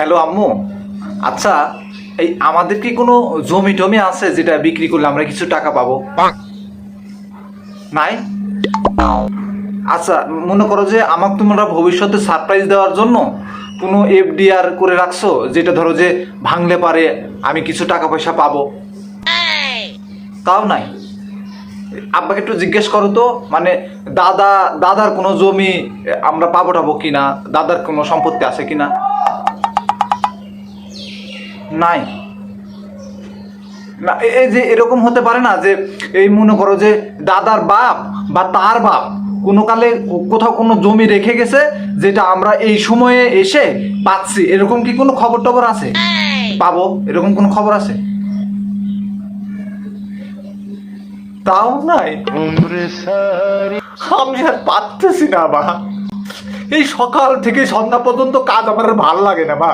Hello আম্মু, আচ্ছা এই আমাদের কি কোনো জমি টমি আছে যেটা বিক্রি করলে আমরা কিছু টাকা পাবো? নাই। আচ্ছা, মনে করো যে আমাকে তোমরা ভবিষ্যতে সারপ্রাইজ দেওয়ার জন্য কোনো এফডিআর করে রাখছো, যেটা ধরো যে ভাঙলে পারে আমি কিছু টাকা পয়সা পাবো, তাও নাই। আব্বাকে একটু জিজ্ঞেস করো তো, মানে দাদার কোনো জমি আমরা পাবো টাবো কিনা, দাদার কোনো সম্পত্তি আছে কিনা। নাই না, এই যে এরকম হতে পারে না যে এই মনে করো যে দাদার বাপ বা তার বাপ কোনো কালে কোথাও কোনো জমি রেখে গেছে, যেটা আমরা এই সময়ে এসে পাচ্ছি, এরকম কি কোনো খবর টবর আছে? পাবো এরকম কোনো খবর আছে? তাও নাই। আমি আর পারতেছি না বা, এই সকাল থেকে সন্ধ্যা পর্যন্ত কাজ আমার আর ভাল লাগে না বা।